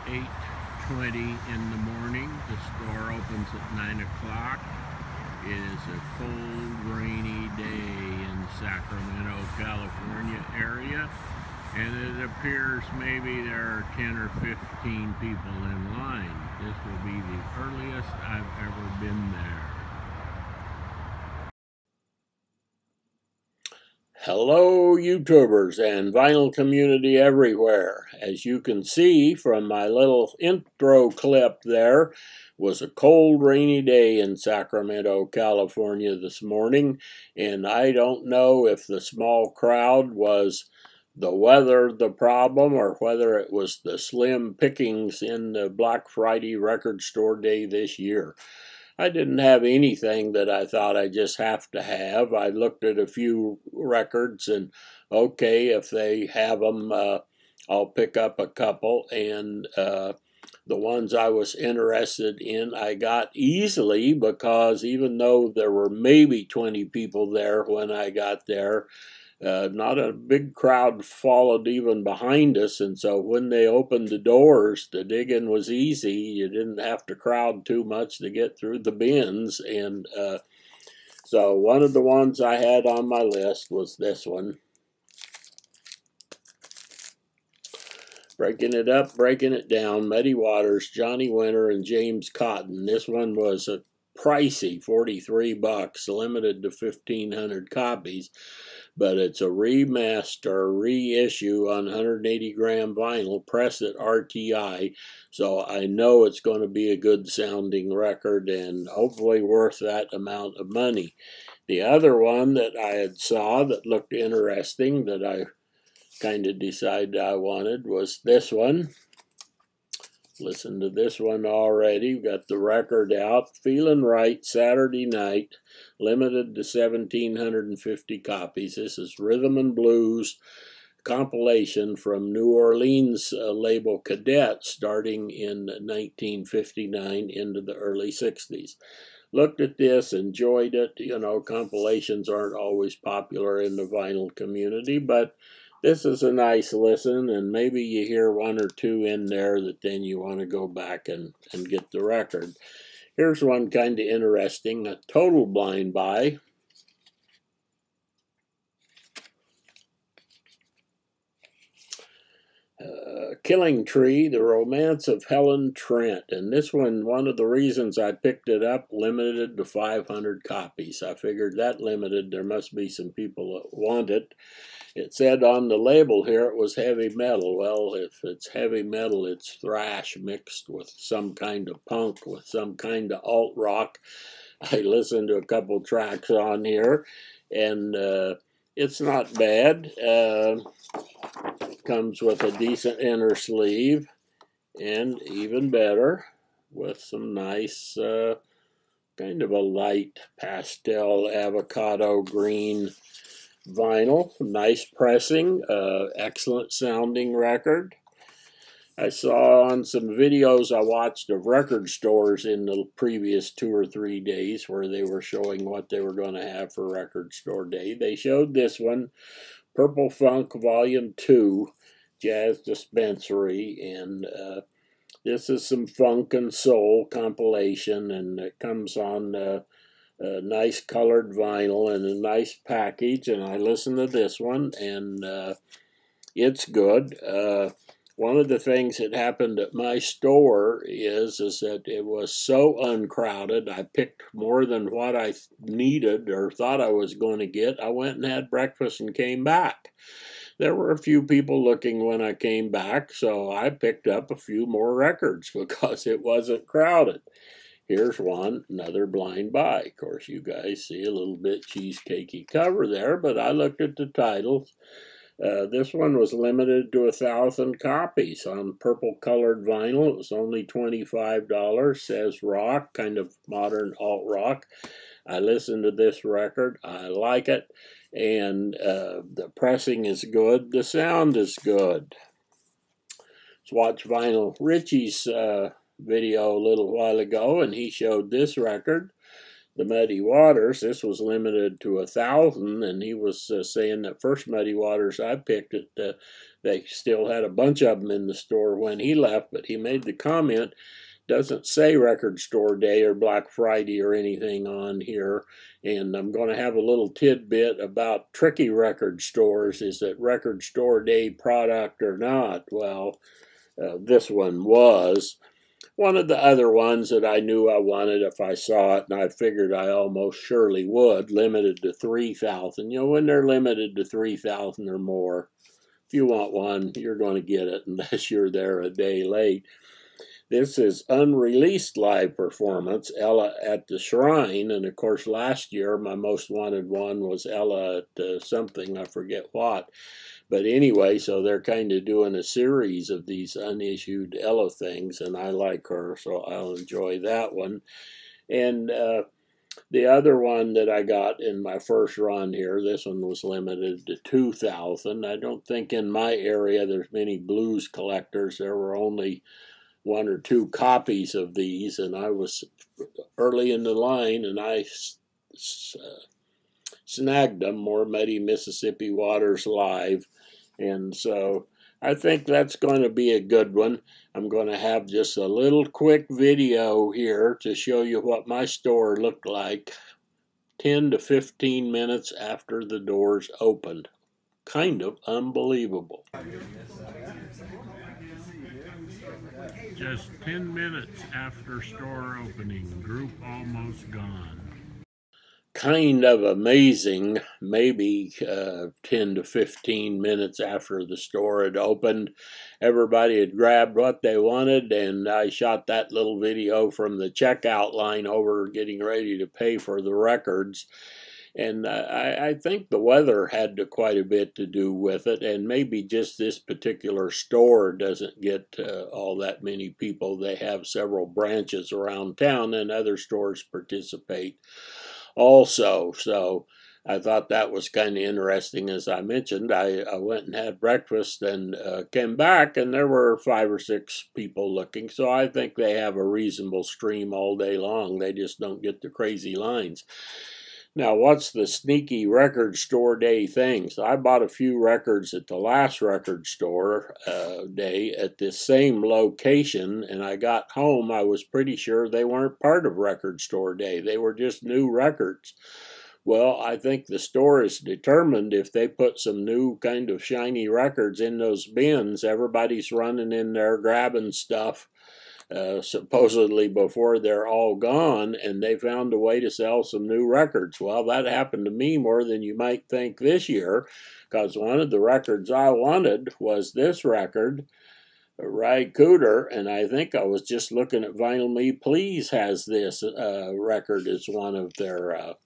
8:20 in the morning. The store opens at 9 o'clock. It is a cold, rainy day in Sacramento, California area, and it appears maybe there are 10 or 15 people in line. This will be the earliest I've ever been there. Hello, YouTubers and vinyl community everywhere. As you can see from my little intro clip there, was a cold, rainy day in Sacramento, California this morning, and I don't know if the small crowd was the weather the problem or whether it was the slim pickings in the Black Friday record store day this year. I didn't have anything that I thought I just have to have. I looked at a few records and, okay, if they have them, I'll pick up a couple. And the ones I was interested in, I got easily because even though there were maybe 20 people there when I got there, not a big crowd followed even behind us, and so when they opened the doors, the digging was easy. You didn't have to crowd too much to get through the bins, and so one of the ones I had on my list was this one. Breaking It Up, Breaking It Down, Muddy Waters, Johnny Winter, and James Cotton. This one was a pricey $43, limited to 1,500 copies, but it's a remaster, reissue on 180-gram vinyl, pressed at RTI, so I know it's going to be a good sounding record and hopefully worth that amount of money. The other one that I had saw that looked interesting that I kind of decided I wanted was this one. Listen to this one already. We've got the record out. Feeling Right, Saturday Night, limited to 1,750 copies. This is Rhythm and Blues compilation from New Orleans label Cadet, starting in 1959 into the early 60s. Looked at this, enjoyed it. You know, compilations aren't always popular in the vinyl community, but this is a nice listen, and maybe you hear one or two in there that then you want to go back and get the record. Here's one kind of interesting, a total blind buy. Killing Tree, The Romance of Helen Trent. And this one of the reasons I picked it up, limited to 500 copies. I figured that limited, there must be some people that want it. It said on the label here it was heavy metal. Well, if it's heavy metal, it's thrash mixed with some kind of punk, with some kind of alt rock. I listened to a couple tracks on here, and it's not bad. Comes with a decent inner sleeve, and even better, with some nice kind of a light pastel avocado green vinyl. Nice pressing, excellent sounding record. I saw on some videos I watched of record stores in the previous 2 or 3 days where they were showing what they were going to have for record store day. They showed this one, Purple Funk Volume 2, Jazz Dispensary, and this is some funk and soul compilation, and it comes on a nice colored vinyl and a nice package, and I listened to this one, and it's good. One of the things that happened at my store is that it was so uncrowded. I picked more than what I needed or thought I was going to get. I went and had breakfast and came back. There were a few people looking when I came back, so I picked up a few more records because it wasn't crowded. Here's one, another blind buy. Of course, you guys see a little bit cheesecakey cover there, but I looked at the titles. This one was limited to 1,000 copies on purple colored vinyl. It was only $25. Says rock, kind of modern alt rock. I listened to this record. I like it. And the pressing is good. The sound is good. Let's watch Vinyl Richie's video a little while ago, and he showed this record. the Muddy Waters. This was limited to 1,000, and he was saying that first Muddy Waters I picked it, they still had a bunch of them in the store when he left, but he made the comment, doesn't say Record Store Day or Black Friday or anything on here. And I'm going to have a little tidbit about tricky record stores. Is it Record Store Day product or not? Well, this one was. One of the other ones that I knew I wanted if I saw it, and I figured I almost surely would, limited to 3,000. You know, when they're limited to 3,000 or more, if you want one, you're going to get it unless you're there a day late. This is unreleased live performance, Ella at the Shrine. And of course, last year, my most wanted one was Ella at something, I forget what. But anyway, so they're kind of doing a series of these unissued Ella things, and I like her, so I'll enjoy that one. And the other one that I got in my first run here, this one was limited to 2,000. I don't think in my area there's many blues collectors. There were only 1 or 2 copies of these, and I was early in the line, and I snagged them, More Muddy Mississippi Waters Live. And so I think that's going to be a good one. I'm going to have just a little quick video here to show you what my store looked like 10 to 15 minutes after the doors opened. Kind of unbelievable. Just 10 minutes after store opening, group almost gone. Kind of amazing, maybe 10 to 15 minutes after the store had opened. Everybody had grabbed what they wanted, and I shot that little video from the checkout line over getting ready to pay for the records. And I think the weather had quite a bit to do with it, and maybe just this particular store doesn't get all that many people. They have several branches around town, and other stores participate also. So I thought that was kind of interesting. As I mentioned, I went and had breakfast and came back, and there were 5 or 6 people looking. So I think they have a reasonable stream all day long. They just don't get the crazy lines. Now, what's the sneaky record store day things? I bought a few records at the last record store day at this same location, and I got home, I was pretty sure they weren't part of record store day. They were just new records. Well, I think the store is determined if they put some new kind of shiny records in those bins, everybody's running in there grabbing stuff supposedly before they're all gone, and they found a way to sell some new records. Well, that happened to me more than you might think this year, because one of the records I wanted was this record, Ry Cooder, and I think I was just looking at Vinyl Me Please has this record as one of their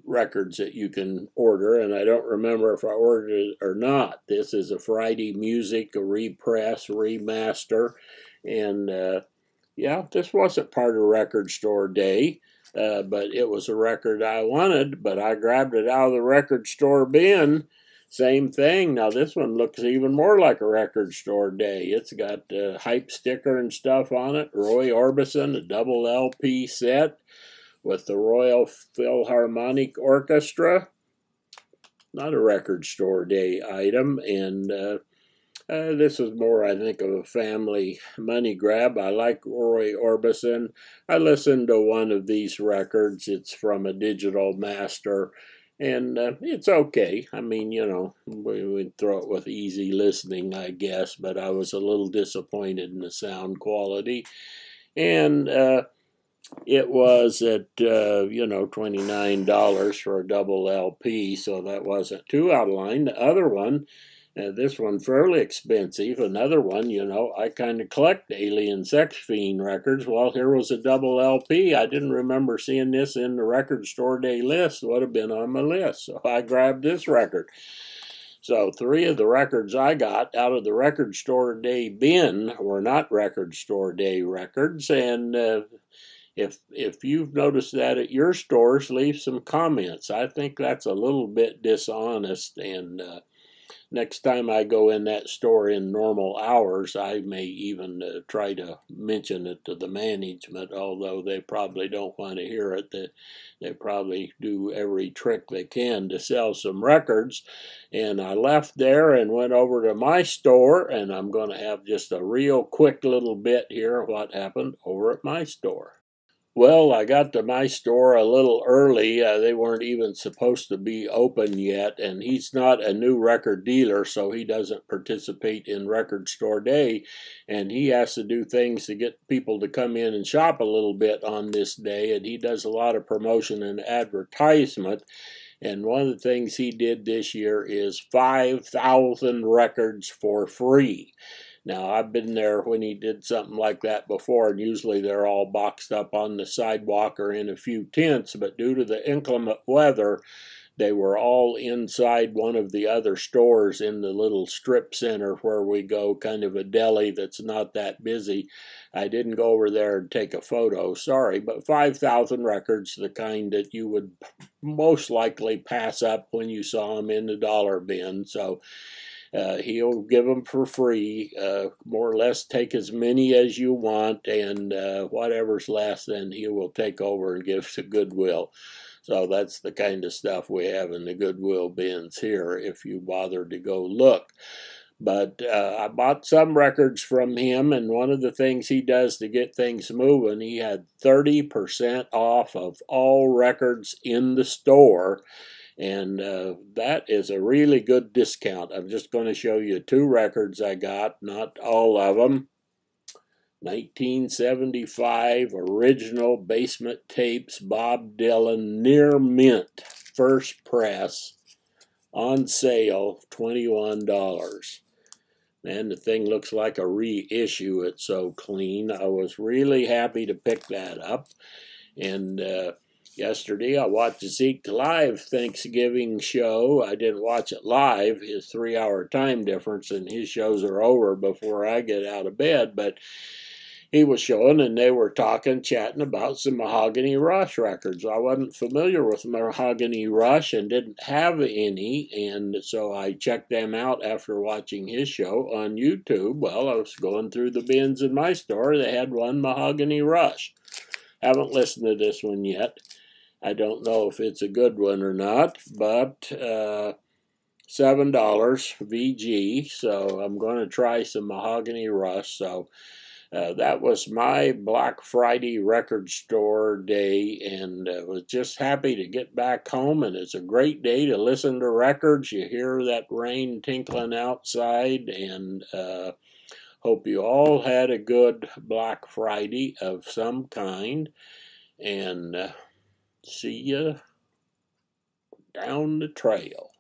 records that you can order, and I don't remember if I ordered it or not. This is a Friday Music, a repress, remaster, and yeah, this wasn't part of record store day, but it was a record I wanted, but I grabbed it out of the record store bin. Same thing. Now this one looks even more like a record store day. It's got a hype sticker and stuff on it. Roy Orbison, a double LP set with the Royal Philharmonic Orchestra. Not a record store day item, and this is more, I think, of a family money grab. I like Roy Orbison. I listened to one of these records. It's from a digital master, and it's okay. I mean, you know, we would throw it with easy listening, I guess, but I was a little disappointed in the sound quality. And it was at, you know, $29 for a double LP, so that wasn't too out of line. The other one, this one fairly expensive. Another one, you know, I kind of collect Alien Sex Fiend records. Well, here was a double LP. I didn't remember seeing this in the record store day list. It would have been on my list, so I grabbed this record. So 3 of the records I got out of the record store day bin were not record store day records, and if you've noticed that at your stores, leave some comments. I think that's a little bit dishonest, and next time I go in that store in normal hours, I may even try to mention it to the management, although they probably don't want to hear it. They probably do every trick they can to sell some records. And I left there and went over to my store, and I'm going to have just a real quick little bit here of what happened over at my store. Well, I got to my store a little early. They weren't even supposed to be open yet, and he's not a new record dealer, so he doesn't participate in Record Store Day, and he has to do things to get people to come in and shop a little bit on this day, and he does a lot of promotion and advertisement. And one of the things he did this year is 5,000 records for free. Now, I've been there when he did something like that before, and usually they're all boxed up on the sidewalk or in a few tents, but due to the inclement weather, they were all inside one of the other stores in the little strip center where we go, kind of a deli that's not that busy. I didn't go over there and take a photo, sorry, but 5,000 records, the kind that you would most likely pass up when you saw them in the dollar bin. So he'll give them for free, more or less take as many as you want, and whatever's left, then he will take over and give to Goodwill. So that's the kind of stuff we have in the Goodwill bins here, if you bother to go look. But I bought some records from him, and one of the things he does to get things moving, he had 30% off of all records in the store. And that is a really good discount. I'm just going to show you two records I got, not all of them. 1975 original Basement Tapes, Bob Dylan, near mint, first press, on sale, $21. Man, the thing looks like a reissue. It's so clean. I was really happy to pick that up. And yesterday I watched the Zeke Live Thanksgiving show. I didn't watch it live, his 3-hour time difference, and his shows are over before I get out of bed, but he was showing, and they were chatting about some Mahogany Rush records. I wasn't familiar with Mahogany Rush and didn't have any, and so I checked them out after watching his show on YouTube. Well, I was going through the bins in my store. They had one Mahogany Rush. Haven't listened to this one yet. I don't know if it's a good one or not, but $7 VG, so I'm going to try some Mahogany Rush. So that was my Black Friday record store day, and was just happy to get back home, and it's a great day to listen to records. You hear that rain tinkling outside, and hope you all had a good Black Friday of some kind, and see you down the trail.